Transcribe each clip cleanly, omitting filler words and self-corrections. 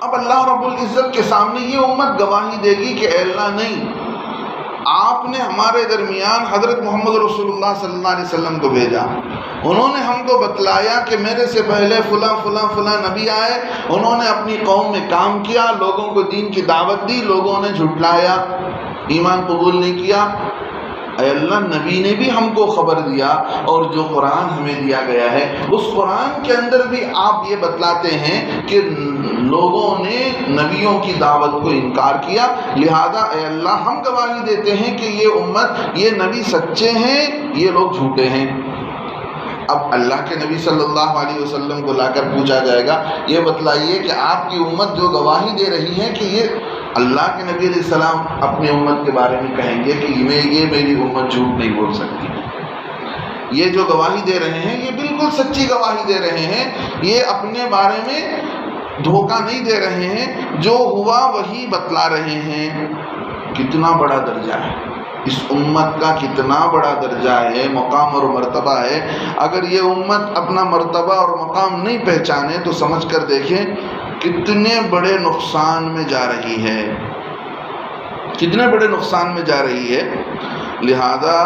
اب اللہ رب العزت کے سامنے یہ امت گواہی دے گی کہ اے اللہ نہیں، آپ نے ہمارے درمیان حضرت محمد رسول اللہ صلی اللہ علیہ وسلم کو بھیجا، انہوں نے ہم کو بتلایا کہ میرے سے پہلے فلاں فلاں فلاں نبی آئے، انہوں نے اپنی قوم میں کام کیا، لوگوں کو دین کی دعوت دی، لوگوں نے جھٹلایا، ایمان قبول نہیں کیا۔ اے اللہ، نبی نے بھی ہم کو خبر دیا، اور جو قرآن ہمیں دیا گیا ہے اس قرآن کے اندر بھی آپ یہ بتلاتے ہیں کہ لوگوں نے نبیوں کی دعوت کو انکار کیا، لہذا اے اللہ ہم گواہی دیتے ہیں کہ یہ امت، یہ نبی سچے ہیں، یہ لوگ جھوٹے ہیں۔ اب اللہ کے نبی صلی اللہ علیہ وسلم کو لا کر پوچھا جائے گا، یہ بتلائیے کہ آپ کی امت جو گواہی دے رہی ہے کہ یہ اللہ کے نبی علیہ السلام اپنی امت کے بارے میں کہیں گے کہ یہ میری امت جھوٹ نہیں بول سکتی، یہ جو گواہی دے رہے ہیں یہ بالکل سچی گواہی دے رہے ہیں، یہ اپنے بارے میں دھوکہ نہیں دے رہے ہیں، جو ہوا وہی بتلا رہے ہیں۔ کتنا بڑا درجہ ہے اس امت کا، کتنا بڑا درجہ ہے، مقام اور مرتبہ ہے۔ اگر یہ امت اپنا مرتبہ اور مقام نہیں پہچانے تو سمجھ کر دیکھیں کتنے بڑے نقصان میں جا رہی ہے، کتنے بڑے نقصان میں جا رہی ہے۔ لہذا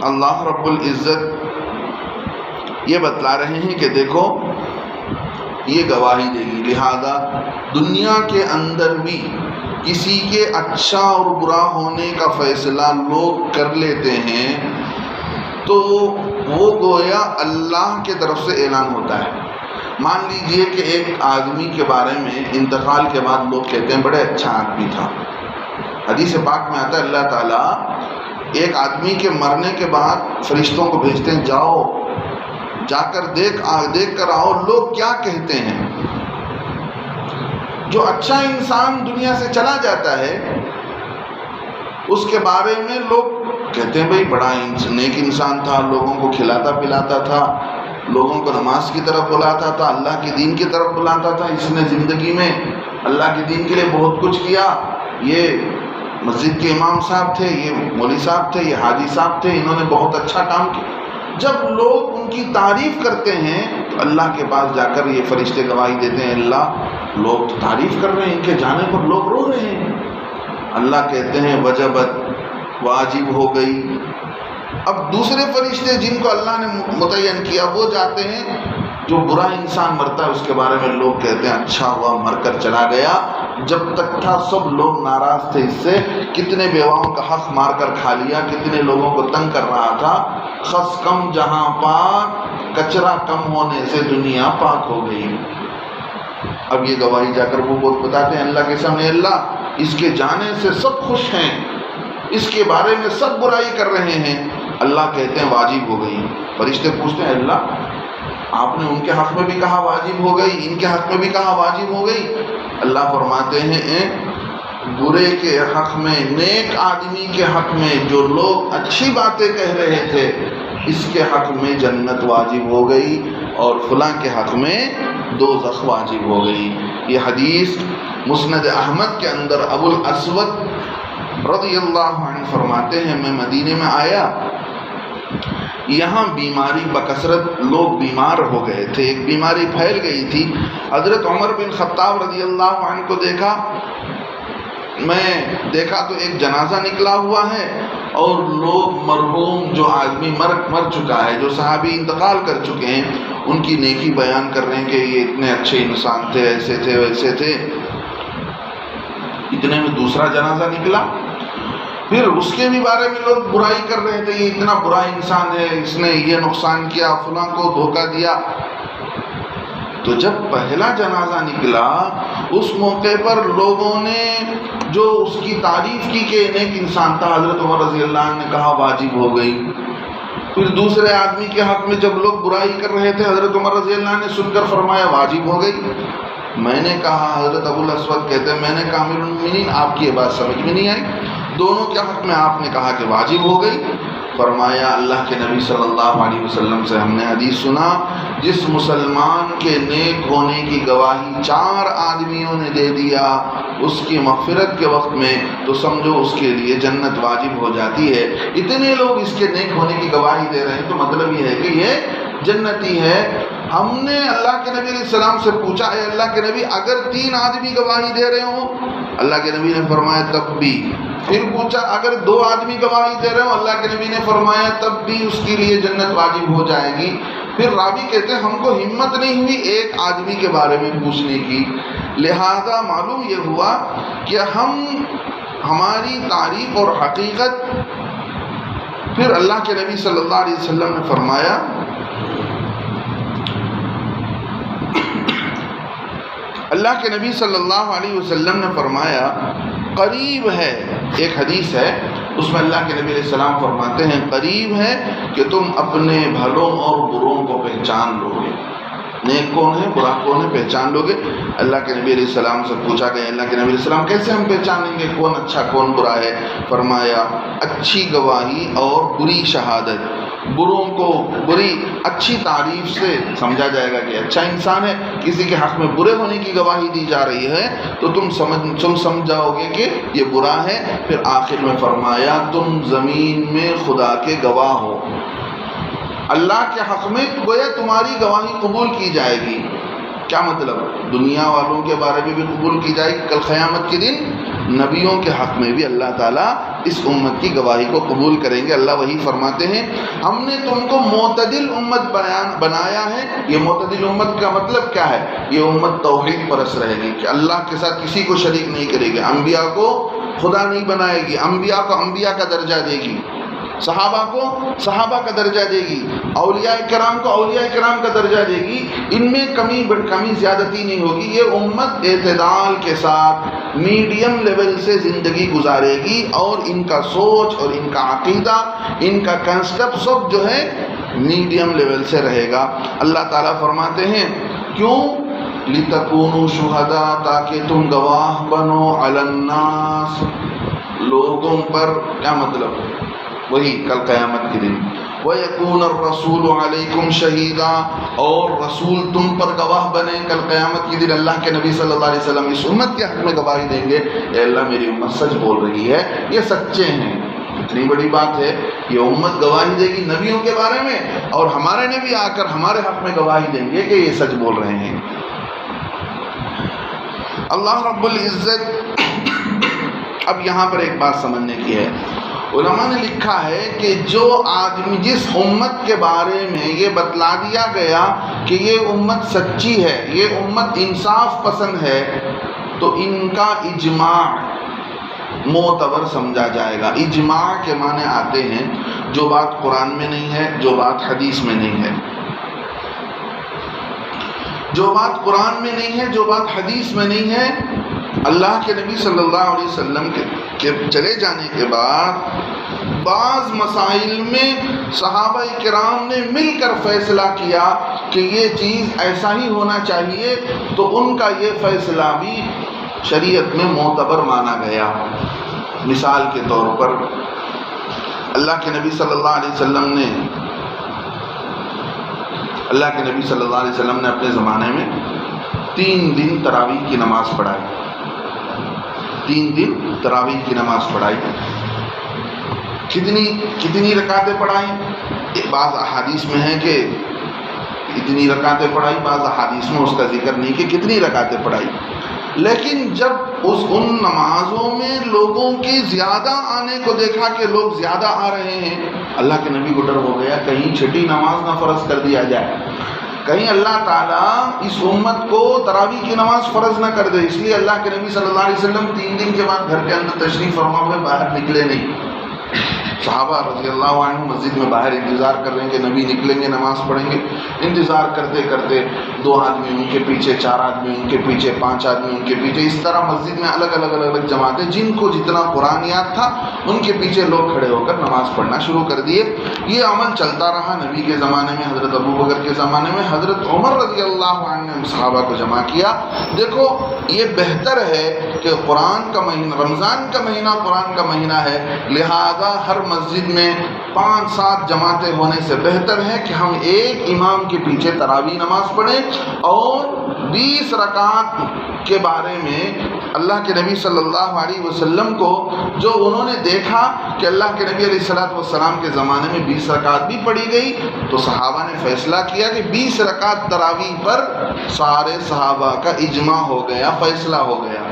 اللہ رب العزت یہ بتلا رہے ہیں کہ دیکھو یہ گواہی دے گی، لہذا دنیا کے اندر بھی کسی کے اچھا اور برا ہونے کا فیصلہ لوگ کر لیتے ہیں تو وہ گویا اللہ کے طرف سے اعلان ہوتا ہے۔ مان لیجئے کہ ایک آدمی کے بارے میں انتقال کے بعد لوگ کہتے ہیں بڑے اچھا آدمی تھا۔ حدیث پاک میں آتا ہے اللہ تعالیٰ ایک آدمی کے مرنے کے بعد فرشتوں کو بھیجتے ہیں، جاؤ جا کر دیکھ کر آؤ لوگ کیا کہتے ہیں۔ جو اچھا انسان دنیا سے چلا جاتا ہے اس کے بارے میں لوگ کہتے ہیں بھئی بڑا نیک انسان تھا، لوگوں کو کھلاتا پلاتا تھا، لوگوں کو نماز کی طرف بلاتا تھا، اللہ کی دین کی طرف بلاتا تھا، اس نے زندگی میں اللہ کے دین کے لیے بہت کچھ کیا، یہ مسجد کے امام صاحب تھے، یہ مولوی صاحب تھے، یہ حاجی صاحب تھے، انہوں نے بہت اچھا کام کیا۔ جب لوگ ان کی تعریف کرتے ہیں تو اللہ کے پاس جا کر یہ فرشتے گواہی دیتے ہیں، اللہ لوگ تو تعریف کر رہے ہیں، ان کے جانے پر لوگ رو رہے ہیں۔ اللہ کہتے ہیں وجبت، واجب ہو گئی۔ اب دوسرے فرشتے جن کو اللہ نے متعین کیا وہ جاتے ہیں، جو برا انسان مرتا ہے اس کے بارے میں لوگ کہتے ہیں اچھا ہوا مر کر چلا گیا، جب تک تھا سب لوگ ناراض تھے اس سے، کتنے بیواؤں کا حق مار کر کھا لیا، کتنے لوگوں کو تنگ کر رہا تھا، خس کم جہاں پاک، کچرا کم ہونے سے دنیا پاک ہو گئی۔ اب یہ گواہی جا کر وہ بتاتے ہیں اللہ کے سامنے، اللہ اس کے جانے سے سب خوش ہیں، اس کے بارے میں سب برائی کر رہے ہیں۔ اللہ کہتے ہیں واجب ہو گئی۔ فرشتے پوچھتے ہیں اللہ آپ نے ان کے حق میں بھی کہا واجب ہو گئی، ان کے حق میں بھی کہا واجب ہو گئی۔ اللہ فرماتے ہیں برے کے حق میں، نیک آدمی کے حق میں جو لوگ اچھی باتیں کہہ رہے تھے اس کے حق میں جنت واجب ہو گئی، اور فلاں کے حق میں دوزخ واجب ہو گئی۔ یہ حدیث مسند احمد کے اندر ابو الاسود رضی اللہ عنہ فرماتے ہیں میں مدینے میں آیا، یہاں بیماری بکثرت، لوگ بیمار ہو گئے تھے، ایک بیماری پھیل گئی تھی۔ حضرت عمر بن خطاب رضی اللہ عنہ کو دیکھا، میں دیکھا تو ایک جنازہ نکلا ہوا ہے اور لوگ مرحوم جو آدمی مر چکا ہے، جو صحابی انتقال کر چکے ہیں، ان کی نیکی بیان کر رہے ہیں کہ یہ اتنے اچھے انسان تھے، ایسے تھے ویسے تھے۔ اتنے میں دوسرا جنازہ نکلا، پھر اس کے بھی بارے میں لوگ برائی کر رہے تھے، یہ اتنا برا انسان ہے، اس نے یہ نقصان کیا، فلاں کو دھوکہ دیا۔ تو جب پہلا جنازہ نکلا اس موقع پر لوگوں نے جو اس کی تعریف کی کہ نیک انسان تھا، حضرت عمر رضی اللہ عنہ نے کہا واجب ہو گئی۔ پھر دوسرے آدمی کے حق میں جب لوگ برائی کر رہے تھے حضرت عمر رضی اللہ عنہ نے سن کر فرمایا واجب ہو گئی۔ میں نے کہا، حضرت ابو الاسود کہتے ہیں میں نے کہا امیر المومنین آپ کی یہ بات سمجھ میں نہیں آئی، دونوں کے حق میں آپ نے کہا کہ واجب ہو گئی۔ فرمایا اللہ کے نبی صلی اللہ علیہ وسلم سے ہم نے حدیث سنا، جس مسلمان کے نیک ہونے کی گواہی 4 آدمیوں نے دے دیا اس کی مغفرت کے وقت میں، تو سمجھو اس کے لیے جنت واجب ہو جاتی ہے۔ اتنے لوگ اس کے نیک ہونے کی گواہی دے رہے ہیں تو مطلب یہ ہے کہ یہ جنتی ہے۔ ہم نے اللہ کے نبی علیہ السلام سے پوچھا، اے اللہ کے نبی اگر 3 آدمی گواہی دے رہے ہوں؟ اللہ کے نبی نے فرمایا تب بھی۔ پھر پوچھا اگر 2 آدمی گواہی دے رہے ہوں؟ اللہ کے نبی نے فرمایا تب بھی اس کے لیے جنت واجب ہو جائے گی۔ پھر راوی کہتے ہیں ہم کو ہمت نہیں ہوئی 1 آدمی کے بارے میں پوچھنے کی، لہذا معلوم یہ ہوا کہ ہماری تعریف اور حقیقت، پھر اللہ کے نبی صلی اللہ علیہ وسلم نے فرمایا اللہ کے نبی صلی اللہ علیہ وسلم نے فرمایا قریب ہے، ایک حدیث ہے اس میں اللہ کے نبی علیہ السلام فرماتے ہیں قریب ہے کہ تم اپنے بھلوں اور بروں کو پہچان لو گے، نیک کون ہے برا کون ہے پہچان لو گے۔ اللہ کے نبی علیہ السلام سے پوچھا گیا اللہ کے نبی علیہ السلام کیسے ہم پہچانیں گے کون اچھا کون برا ہے؟ فرمایا اچھی گواہی اور بری شہادت، بروں کو بری اچھی تعریف سے سمجھا جائے گا کہ اچھا انسان ہے، کسی کے حق میں برے ہونے کی گواہی دی جا رہی ہے تو تم سمجھاؤ گے کہ یہ برا ہے۔ پھر آخر میں فرمایا تم زمین میں خدا کے گواہ ہو، اللہ کے حق میں گویا تمہاری گواہی قبول کی جائے گی۔ کیا مطلب؟ دنیا والوں کے بارے میں بھی قبول کی جائے گی، کل قیامت کے دن نبیوں کے حق میں بھی اللہ تعالیٰ اس امت کی گواہی کو قبول کریں گے۔ اللہ وہی فرماتے ہیں ہم نے تم کو معتدل امت بنایا ہے۔ یہ معتدل امت کا مطلب کیا ہے؟ یہ امت توحید پرست رہے گی کہ اللہ کے ساتھ کسی کو شریک نہیں کرے گی، انبیاء کو خدا نہیں بنائے گی، انبیاء کو انبیاء کا درجہ دے گی، صحابہ کو صحابہ کا درجہ دے گی، اولیاء کرام کو اولیاء کرام کا درجہ دے گی، ان میں کمی زیادتی نہیں ہوگی۔ یہ امت اعتدال کے ساتھ میڈیم لیول سے زندگی گزارے گی اور ان کا سوچ اور ان کا عقیدہ ان کا کنسپٹ سب جو ہے میڈیم لیول سے رہے گا۔ اللہ تعالیٰ فرماتے ہیں کیوں؟ لِتَكُونُوا شُهَدَاءَ تاکہ تم گواہ بنو علی الناس لوگوں پر۔ کیا مطلب؟ وہی کل قیامت کے دن وَيَكُونَ الرَّسُولُ عَلَيْكُمْ شَهِيدًا، اور رسول تم پر گواہ بنے کل قیامت کے دن۔ اللہ کے نبی صلی اللہ علیہ وسلم اس امت کے حق میں گواہی دیں گے، اے اللہ میری امت سچ بول رہی ہے، یہ سچے ہیں۔ اتنی بڑی بات ہے، یہ امت گواہی دے گی نبیوں کے بارے میں، اور ہمارے نبی آ کر ہمارے حق میں گواہی دیں گے کہ یہ سچ بول رہے ہیں۔ اللہ رب العزت اب یہاں پر ایک بات سمجھنے کی ہے، علماء نے لکھا ہے کہ جو آدمی جس امت کے بارے میں یہ بتلا دیا گیا کہ یہ امت سچی ہے، یہ امت انصاف پسند ہے، تو ان کا اجماع معتبر سمجھا جائے گا۔ اجماع کے معنی آتے ہیں جو بات قرآن میں نہیں ہے، جو بات حدیث میں نہیں ہے، جو بات قرآن میں نہیں ہے، جو بات حدیث میں نہیں ہے، اللہ کے نبی صلی اللہ علیہ وسلم کے چلے جانے کے بعد بعض مسائل میں صحابہ کرام نے مل کر فیصلہ کیا کہ یہ چیز ایسا ہی ہونا چاہیے، تو ان کا یہ فیصلہ بھی شریعت میں معتبر مانا گیا۔ مثال کے طور پر اللہ کے نبی صلی اللہ علیہ وسلم نے اپنے زمانے میں 3 دن تراویح کی نماز پڑھائی، 3 دن تراویح کی نماز پڑھائی۔ کتنی رکعتیں پڑھائیں؟ بعض احادیث میں ہے کہ اتنی رکعتیں پڑھائی، بعض احادیث میں اس کا ذکر نہیں کہ کتنی رکعتیں پڑھائی، لیکن جب ان نمازوں میں لوگوں کے زیادہ آنے کو دیکھا کہ لوگ زیادہ آ رہے ہیں، اللہ کے نبی کو ڈر ہو گیا کہیں چھٹی نماز نہ فرض کر دیا جائے، کہیں اللہ تعالیٰ اس امت کو تراویح کی نماز فرض نہ کر دے۔ اس لیے اللہ کے نبی صلی اللہ علیہ وسلم 3 دن کے بعد گھر کے اندر تشریف فرما ہوئے باہر نکلے نہیں۔ صحابہ رضی اللہ عنہ مسجد میں باہر انتظار کر رہے ہیں کہ نبی نکلیں گے نماز پڑھیں گے، انتظار کرتے کرتے 2 آدمی ان کے پیچھے، 4 آدمی ان کے پیچھے، 5 آدمی ان کے پیچھے، اس طرح مسجد میں الگ الگ جماعتیں، جن کو جتنا قرآن یاد تھا ان کے پیچھے لوگ کھڑے ہو کر نماز پڑھنا شروع کر دیے۔ یہ عمل چلتا رہا نبی کے زمانے میں، حضرت ابو بکر کے زمانے میں، حضرت عمر رضی اللہ عنہ نے صحابہ کو جمع کیا۔ دیکھو یہ بہتر ہے کہ قرآن کا مہینہ، رمضان کا مہینہ قرآن کا مہینہ ہے، لہذا ہر مسجد میں 5-7 جماعتیں ہونے سے بہتر ہے کہ ہم ایک امام کے پیچھے تراویح نماز پڑھیں، اور 20 رکعت کے بارے میں اللہ کے نبی صلی اللہ علیہ وسلم کو جو انہوں نے دیکھا کہ اللہ کے نبی علیہ السلام کے زمانے میں 20 رکعت بھی پڑھی گئی، تو صحابہ نے فیصلہ کیا کہ 20 رکعت تراویح پر سارے صحابہ کا اجماع ہو گیا، فیصلہ ہو گیا۔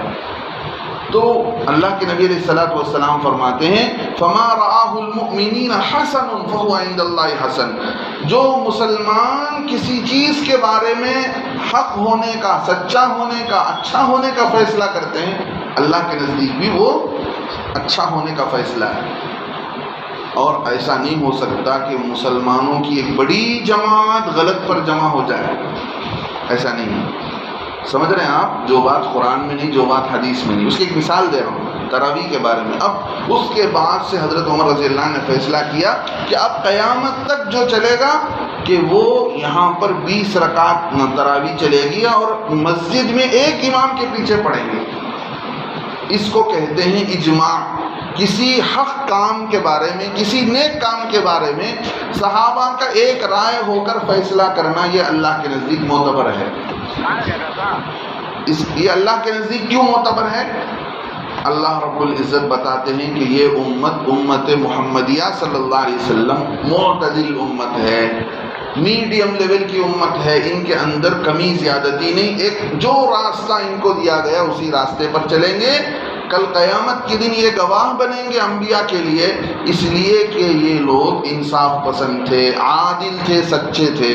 تو اللہ کے نبی علیہ السلام فرماتے ہیں فما رآہ المؤمنین حسن فہو عند اللہ حسن، جو مسلمان کسی چیز کے بارے میں حق ہونے کا، سچا ہونے کا، اچھا ہونے کا فیصلہ کرتے ہیں، اللہ کے نزدیک بھی وہ اچھا ہونے کا فیصلہ ہے۔ اور ایسا نہیں ہو سکتا کہ مسلمانوں کی ایک بڑی جماعت غلط پر جمع ہو جائے، ایسا نہیں ہے۔ سمجھ رہے ہیں آپ؟ جو بات قرآن میں نہیں، جو بات حدیث میں نہیں۔ اس کی ایک مثال دے رہا ہوں تراویح کے بارے میں۔ اب اس کے بعد سے حضرت عمر رضی اللہ عنہ نے فیصلہ کیا کہ اب قیامت تک جو چلے گا کہ وہ یہاں پر 20 رکعت تراویح چلے گی اور مسجد میں ایک امام کے پیچھے پڑھیں گے۔ اس کو کہتے ہیں اجماع۔ کسی حق کام کے بارے میں، کسی نیک کام کے بارے میں صحابہ کا ایک رائے ہو کر فیصلہ کرنا، یہ اللہ کے نزدیک معتبر ہے۔ یہ اللہ کے نزدیک کیوں معتبر ہے؟ اللہ رب العزت بتاتے ہیں کہ یہ امت محمدیہ صلی اللہ علیہ وسلم معتدل امت ہے، میڈیم لیول کی امت ہے، ان کے اندر کمی زیادتی نہیں، ایک جو راستہ ان کو دیا گیا اسی راستے پر چلیں گے۔ کل قیامت کے دن یہ گواہ بنیں گے انبیاء کے لیے، اس لیے کہ یہ لوگ انصاف پسند تھے، عادل تھے، سچے تھے۔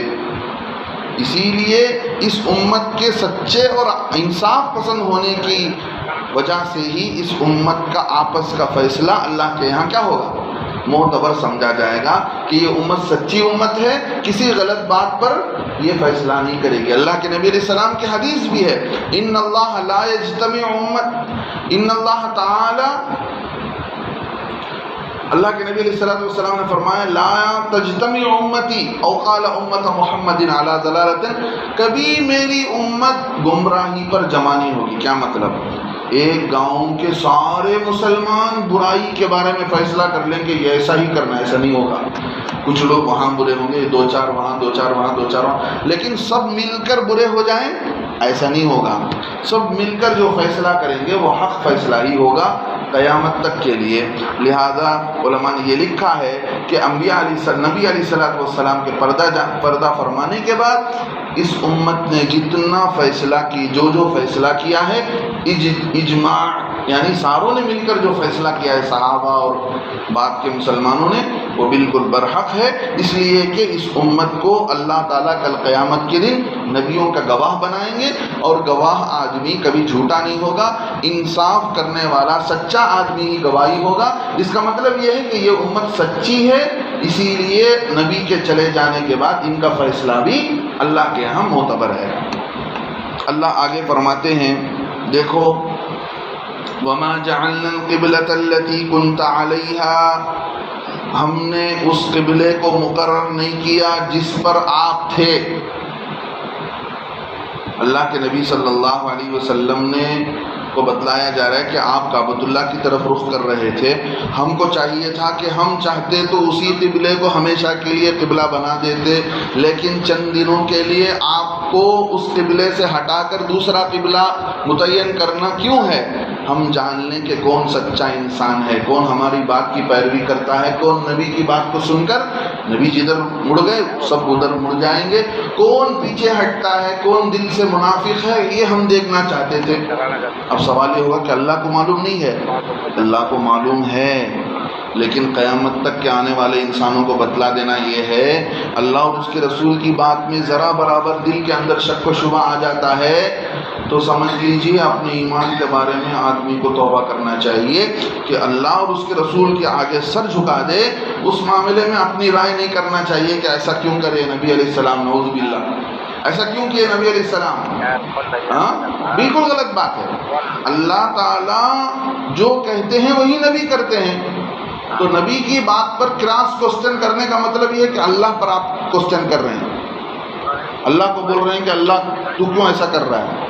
اسی لیے اس امت کے سچے اور انصاف پسند ہونے کی وجہ سے ہی اس امت کا آپس کا فیصلہ اللہ کے یہاں کیا ہوگا؟ معتبر سمجھا جائے گا کہ یہ امت سچی امت ہے، کسی غلط بات پر یہ فیصلہ نہیں کرے گی۔ اللہ کے نبی علیہ السلام کی حدیث بھی ہے ان اللہ لا یجتمع ان اللہ تعالی، اللہ کے نبی علیہ السلام نے فرمایا لا تجتمع امتی او قال امت محمد علی ضلالۃ، کبھی میری امت گمراہی پر جمع نہیں ہوگی۔ کیا مطلب؟ ایک گاؤں کے سارے مسلمان برائی کے بارے میں فیصلہ کر لیں گے یہ ایسا ہی کرنا، ایسا نہیں ہوگا۔ کچھ لوگ وہاں برے ہوں گے، 2-4 وہاں، 2-4 وہاں، 2-4 وہاں، لیکن سب مل کر برے ہو جائیں ایسا نہیں ہوگا۔ سب مل کر جو فیصلہ کریں گے وہ حق فیصلہ ہی ہوگا قیامت تک کے لیے۔ لہذا علماء نے یہ لکھا ہے کہ نبی علیہ السلام کے پردہ فرمانے کے بعد اس امت نے جتنا فیصلہ کی، جو فیصلہ کیا ہے اجماع، یعنی ساروں نے مل کر جو فیصلہ کیا ہے صحابہ اور بعد کے مسلمانوں نے، وہ بالکل برحق ہے، اس لیے کہ اس امت کو اللہ تعالیٰ کل قیامت کے دن نبیوں کا گواہ بنائیں گے، اور گواہ آدمی کبھی جھوٹا نہیں ہوگا، انصاف کرنے والا سچا آدمی ہی گواہی ہوگا۔ اس کا مطلب یہ ہے کہ یہ امت سچی ہے، اسی لیے نبی کے چلے جانے کے بعد ان کا فیصلہ بھی اللہ کے یہاں معتبر ہے۔ اللہ آگے فرماتے ہیں، دیکھو وَمَا جَعَلْنَا الْقِبْلَةَ الَّتِي كُنْتَ عَلَيْهَا، ہم نے اس قبلے کو مقرر نہیں کیا جس پر آپ تھے۔ اللہ کے نبی صلی اللہ علیہ وسلم نے کو بتلایا جا رہا ہے کہ آپ کعبۃ اللہ کی طرف رخ کر رہے تھے، ہم کو چاہیے تھا کہ ہم چاہتے تو اسی قبلے کو ہمیشہ کے لیے قبلہ بنا دیتے، لیکن چند دنوں کے لیے آپ کو اس قبلے سے ہٹا کر دوسرا قبلہ متعین کرنا کیوں ہے؟ ہم جان لیں کہ کون سچا انسان ہے، کون ہماری بات کی پیروی کرتا ہے، کون نبی کی بات کو سن کر نبی جدھر مڑ گئے سب ادھر مڑ جائیں گے، کون پیچھے ہٹتا ہے، کون دل سے منافق ہے، یہ ہم دیکھنا چاہتے تھے۔ اب سوال یہ ہوگا کہ اللہ کو معلوم نہیں ہے؟ اللہ کو معلوم ہے، لیکن قیامت تک کے آنے والے انسانوں کو بتلا دینا یہ ہے، اللہ اور اس کے رسول کی بات میں ذرا برابر دل کے اندر شک و شبہ آ جاتا ہے تو سمجھ لیجیے اپنے ایمان کے بارے میں آدمی کو توبہ کرنا چاہیے کہ اللہ اور اس کے رسول کے آگے سر جھکا دے، اس معاملے میں اپنی رائے نہیں کرنا چاہیے کہ ایسا کیوں کرے نبی علیہ السلام، نعوذ باللہ ایسا کیوں کیے نبی علیہ السلام، بالکل غلط بات ہے۔ اللہ تعالیٰ جو کہتے ہیں وہی نبی کرتے ہیں، تو نبی کی بات پر کراس کوسچن کرنے کا مطلب یہ ہے کہ اللہ پر آپ کوسچن کر رہے ہیں، اللہ کو بول رہے ہیں کہ اللہ تو کیوں ایسا کر رہا ہے۔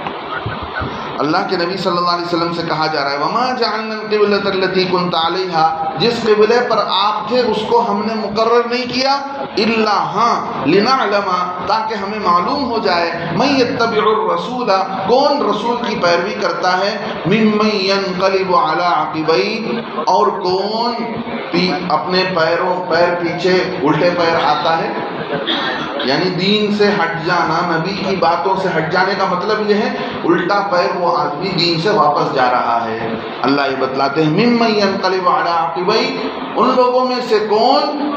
اللہ کے نبی صلی اللہ علیہ وسلم سے کہا جا رہا ہے وما جعلنا القبلۃ التي كنت عليها، جس قبلے پر آپ تھے اس کو ہم نے مقرر نہیں کیا، الا ہاں لنعلم، تاکہ ہمیں معلوم ہو جائے، من يتبع الرسول، کون رسول کی پیروی کرتا ہے، ممن ينقلب على عقبيه، اور کون اپنے پیر پیچھے الٹے پیر آتا ہے۔ یعنی دین سے ہٹ جانا، نبی کی باتوں سے ہٹ جانے کا مطلب یہ ہے الٹا پیر وہ آدمی دین سے واپس جا رہا ہے۔ اللہ یہ بتلاتے ہیں ممن ينقلب على عقبيه، ان لوگوں میں سے کون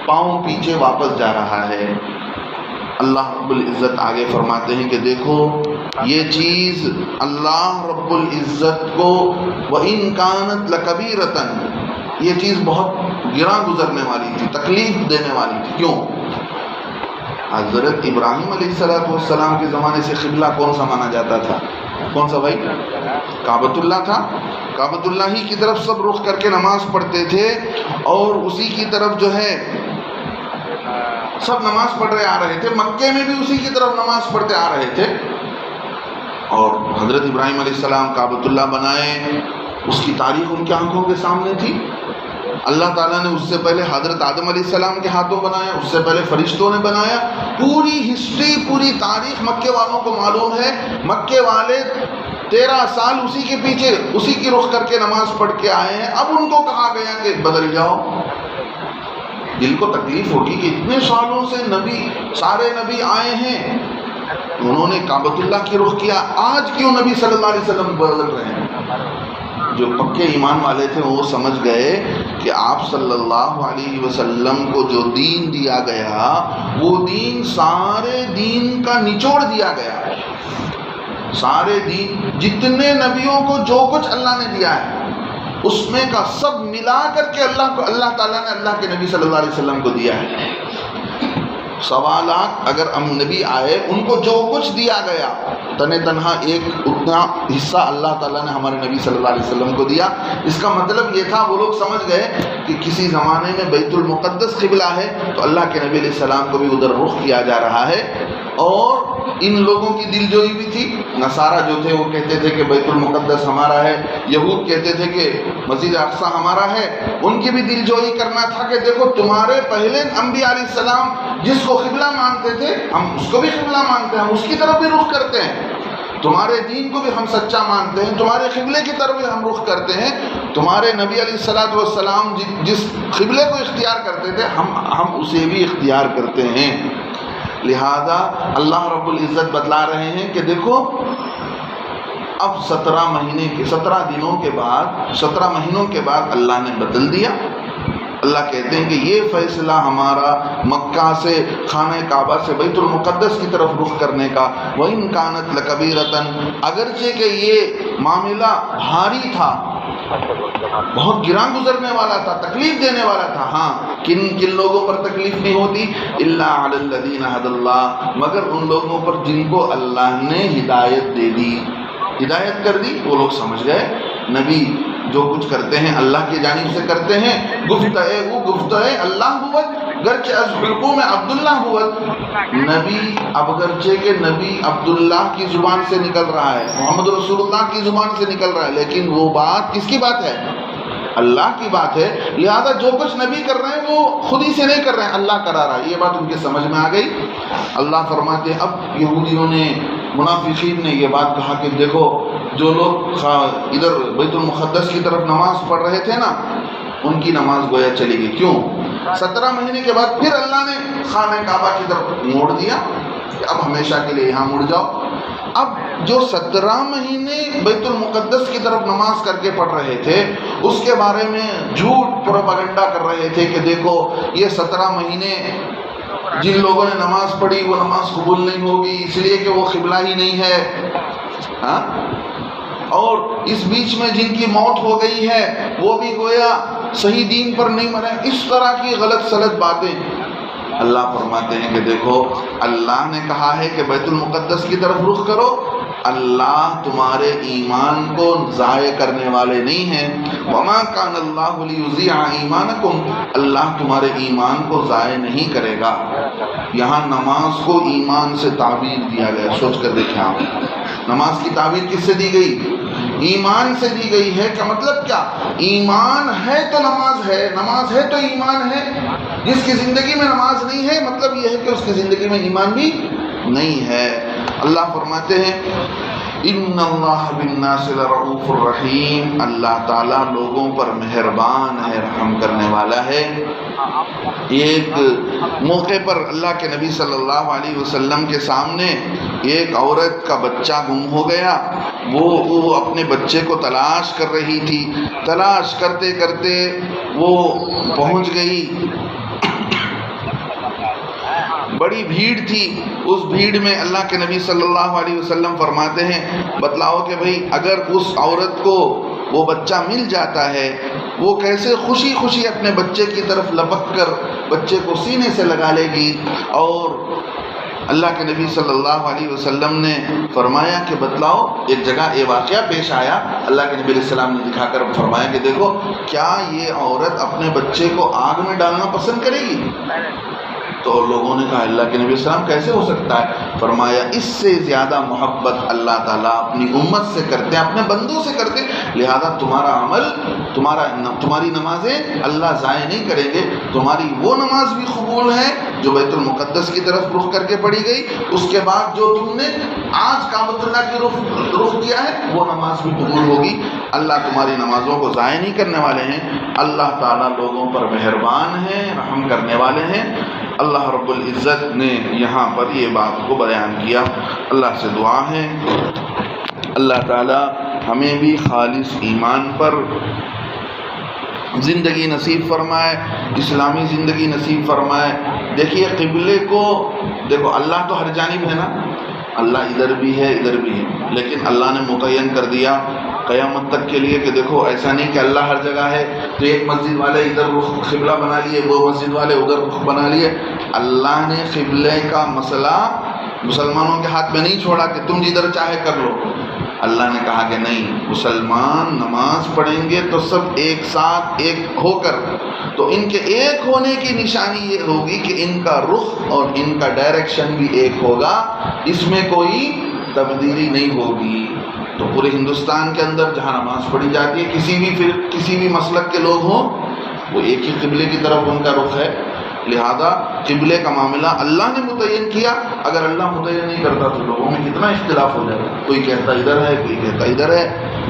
پاؤں پیچھے واپس جا رہا ہے۔ اللہ رب العزت آگے فرماتے ہیں کہ دیکھو یہ چیز اللہ رب العزت کو وَإِن كَانَتْ لَكَبِيرَةً، یہ چیز بہت گراں گزرنے والی تھی، تکلیف دینے والی تھی۔ کیوں؟ حضرت ابراہیم علیہ السلام کے زمانے سے قبلہ کون سا مانا جاتا تھا؟ کون سا بھائی؟ کعبۃ اللہ تھا۔ کعبۃ اللہ ہی کی طرف سب رخ کر کے نماز پڑھتے تھے، اور اسی کی طرف جو ہے سب نماز پڑھ رہے آ رہے تھے، مکے میں بھی اسی کی طرف نماز پڑھتے آ رہے تھے۔ اور حضرت ابراہیم علیہ السلام کعبۃ اللہ بنائے، اس کی تاریخ ان کی آنکھوں کے سامنے تھی۔ اللہ تعالیٰ نے اس سے پہلے حضرت آدم علیہ السلام کے ہاتھوں بنایا، اس سے پہلے فرشتوں نے بنایا۔ پوری ہسٹری، پوری تاریخ مکے والوں کو معلوم ہے۔ مکے والے 13 سال اسی کے پیچھے، اسی کی رخ کر کے نماز پڑھ کے آئے ہیں۔ اب ان کو کہا گیا کہ بدل جاؤ۔ دل کو تکلیف ہوگی کہ اتنے سالوں سے سارے نبی آئے ہیں، انہوں نے کعبۃ اللہ کی رخ کیا، آج کیوں نبی صلی اللہ علیہ وسلم بدل رہے ہیں؟ جو پکے ایمان والے تھے وہ سمجھ گئے کہ آپ صلی اللہ علیہ وسلم کو جو دین دیا گیا وہ دین سارے دین کا نچوڑ دیا گیا۔ سارے دین، جتنے نبیوں کو جو کچھ اللہ نے دیا ہے اس میں کا سب ملا کر کے اللہ تعالیٰ نے اللہ کے نبی صلی اللہ علیہ وسلم کو دیا ہے۔ 1.25 لاکھ اگر نبی آئے، ان کو جو کچھ دیا گیا تنہا ایک اتنا حصہ اللہ تعالیٰ نے ہمارے نبی صلی اللہ علیہ وسلم کو دیا۔ اس کا مطلب یہ تھا، وہ لوگ سمجھ گئے کہ کسی زمانے میں بیت المقدس قبلہ ہے تو اللہ کے نبی علیہ السلام کو بھی ادھر رخ کیا جا رہا ہے۔ اور ان لوگوں کی دل جوئی بھی تھی۔ نصارہ جو تھے وہ کہتے تھے کہ بیت المقدس ہمارا ہے، یہود کہتے تھے کہ مسجد اقصی ہمارا ہے۔ ان کی بھی دل جوئی کرنا تھا کہ دیکھو تمہارے پہلے انبیاء علیہ السلام جس کو قبلہ مانتے تھے ہم اس کو بھی قبلہ مانتے ہیں، ہم اس کی طرف بھی رخ کرتے ہیں۔ تمہارے دین کو بھی ہم سچا مانتے ہیں، تمہارے قبلے کی طرف بھی ہم رخ کرتے ہیں۔ تمہارے نبی علیہ السلام جس قبلے کو اختیار کرتے تھے ہم اسے بھی اختیار کرتے ہیں۔ لہذا اللہ رب العزت بتلا رہے ہیں کہ دیکھو اب 17 دنوں کے بعد 17 مہینوں کے بعد اللہ نے بدل دیا۔ اللہ کہتے ہیں کہ یہ فیصلہ ہمارا مکہ سے خانہ کعبہ سے بیت المقدس کی طرف رخ کرنے کا، وَإِن كَانَتْ لَكَبِيرَةً، اگرچہ کہ یہ معاملہ بھاری تھا، بہت گراں گزرنے والا تھا، تکلیف دینے والا تھا، ہاں کن لوگوں پر تکلیف نہیں ہوتی؟ إِلَّا عَلَى الَّذِينَ هَدَى اللَّهُ، مگر ان لوگوں پر جن کو اللہ نے ہدایت دے دی، ہدایت کر دی، وہ لوگ سمجھ گئے نبی جو کچھ کرتے ہیں اللہ کی جانب سے کرتے ہیں، گفتہ اللہ ہوت گرچہ از حلقوم عبداللہ ہوت، نبی اب گرچہ کہ نبی عبداللہ کی زبان سے نکل رہا ہے، محمد رسول اللہ کی زبان سے نکل رہا ہے، لیکن وہ بات کس کی بات ہے؟ اللہ کی بات ہے۔ لہذا جو کچھ نبی کر رہے ہیں وہ خود ہی سے نہیں کر رہے ہیں، اللہ کرا رہا ہے۔ یہ بات ان کے سمجھ میں آ گئی۔ اللہ فرماتے ہیں اب یہودیوں نے، منافقین نے یہ بات کہا کہ دیکھو جو لوگ ادھر بیت المقدس کی طرف نماز پڑھ رہے تھے نا، ان کی نماز گویا چلی گئی۔ کیوں؟ 17 مہینے کے بعد پھر اللہ نے خانہ کعبہ کی طرف موڑ دیا کہ اب ہمیشہ کے لیے یہاں مڑ جاؤ۔ اب جو 17 مہینے بیت المقدس کی طرف نماز کر کے پڑھ رہے تھے اس کے بارے میں جھوٹ پروپیگنڈا کر رہے تھے کہ دیکھو یہ 17 مہینے جن لوگوں نے نماز پڑھی وہ نماز قبول نہیں ہوگی اس لیے کہ وہ قبلہ ہی نہیں ہے، ہاں؟ اور اس بیچ میں جن کی موت ہو گئی ہے وہ بھی گویا صحیح دین پر نہیں مرے، اس طرح کی غلط سلط باتیں۔ اللہ فرماتے ہیں کہ دیکھو اللہ نے کہا ہے کہ بیت المقدس کی طرف رخ کرو، اللہ تمہارے ایمان کو ضائع کرنے والے نہیں ہیں. وما کان اللہ لیضیع ایمانکم، اللہ تمہارے ایمان کو ضائع نہیں کرے گا. یہاں نماز کو ایمان سے تعبیر دیا گیا. سوچ کر دیکھیں آپ، نماز کی تعبیر کس سے دی گئی؟ ایمان سے دی گئی ہے. کا مطلب کیا؟ ایمان ہے تو نماز ہے، نماز ہے تو ایمان ہے. جس کی زندگی میں نماز نہیں ہے مطلب یہ ہے کہ اس کی زندگی میں ایمان بھی نہیں ہے. اللہ فرماتے ہیں ان اللہ بالناس لرؤوف الرحیم، اللہ تعالیٰ لوگوں پر مہربان ہے، رحم کرنے والا ہے. ایک موقع پر اللہ کے نبی صلی اللہ علیہ وسلم کے سامنے ایک عورت کا بچہ گم ہو گیا. وہ اپنے بچے کو تلاش کر رہی تھی. تلاش کرتے کرتے وہ پہنچ گئی، بڑی بھیڑ تھی. اس بھیڑ میں اللہ کے نبی صلی اللہ علیہ وسلم فرماتے ہیں بتلاؤ کہ بھئی اگر اس عورت کو وہ بچہ مل جاتا ہے وہ کیسے خوشی خوشی اپنے بچے کی طرف لپک کر بچے کو سینے سے لگا لے گی. اور اللہ کے نبی صلی اللہ علیہ وسلم نے فرمایا کہ بتلاؤ. ایک جگہ یہ واقعہ پیش آیا، اللہ کے نبی علیہ السلام نے دکھا کر فرمایا کہ دیکھو کیا یہ عورت اپنے بچے کو آگ میں ڈالنا پسند کرے گی؟ تو لوگوں نے کہا اللہ کے نبی صلی اللہ علیہ وسلم کیسے ہو سکتا ہے؟ فرمایا اس سے زیادہ محبت اللہ تعالیٰ اپنی امت سے کرتے ہیں، اپنے بندوں سے کرتے ہیں. لہذا تمہارا عمل، تمہاری نمازیں اللہ ضائع نہیں کریں گے. تمہاری وہ نماز بھی قبول ہے جو بیت المقدس کی طرف رخ کر کے پڑھی گئی. اس کے بعد جو تم نے آج کعبۃ اللہ کی رخ کیا ہے وہ نماز بھی قبول ہوگی. اللہ تمہاری نمازوں کو ضائع نہیں کرنے والے ہیں. اللہ تعالیٰ لوگوں پر مہربان ہیں، رحم کرنے والے ہیں. اللہ رب العزت نے یہاں پر یہ بات کو بیان کیا. اللہ سے دعا ہے اللہ تعالی ہمیں بھی خالص ایمان پر زندگی نصیب فرمائے، اسلامی زندگی نصیب فرمائے. دیکھیے قبلے کو، دیکھو اللہ تو ہر جانب ہے نا، اللہ ادھر بھی ہے ادھر بھی ہے، لیکن اللہ نے متعین کر دیا قیامت تک کے لیے کہ دیکھو ایسا نہیں کہ اللہ ہر جگہ ہے تو ایک مسجد والے ادھر رخ قبلہ بنا لیے، وہ مسجد والے ادھر رخ بنا لیے. اللہ نے قبلے کا مسئلہ مسلمانوں کے ہاتھ میں نہیں چھوڑا کہ تم جدھر چاہے کر لو. اللہ نے کہا کہ نہیں، مسلمان نماز پڑھیں گے تو سب ایک ساتھ ایک ہو کر، تو ان کے ایک ہونے کی نشانی یہ ہوگی کہ ان کا رخ اور ان کا ڈائریکشن بھی ایک ہوگا، اس میں کوئی تبدیلی نہیں ہوگی. تو پورے ہندوستان کے اندر جہاں نماز پڑھی جاتی ہے کسی بھی مسلک کے لوگ ہوں وہ ایک ہی قبلے کی طرف ان کا رخ ہے. لہذا قبلے کا معاملہ اللہ نے متعین کیا. اگر اللہ متعین نہیں کرتا تو لوگوں میں کتنا اختلاف ہو جائے گا، کوئی کہتا ادھر ہے کوئی کہتا ادھر ہے.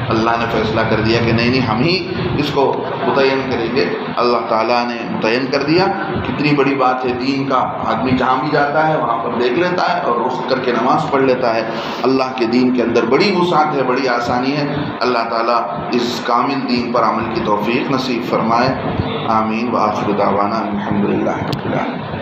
اللہ نے فیصلہ کر دیا کہ نہیں ہم ہی اس کو متعین کریں گے. اللہ تعالیٰ نے متعین کر دیا. کتنی بڑی بات ہے دین کا. آدمی جہاں بھی جاتا ہے وہاں پر دیکھ لیتا ہے اور رخ کر کے نماز پڑھ لیتا ہے. اللہ کے دین کے اندر بڑی وسعت ہے، بڑی آسانی ہے. اللہ تعالیٰ اس کامل دین پر عمل کی توفیق نصیب فرمائے. آمین. وآخر دعوانا الحمدللہ رب العالمین.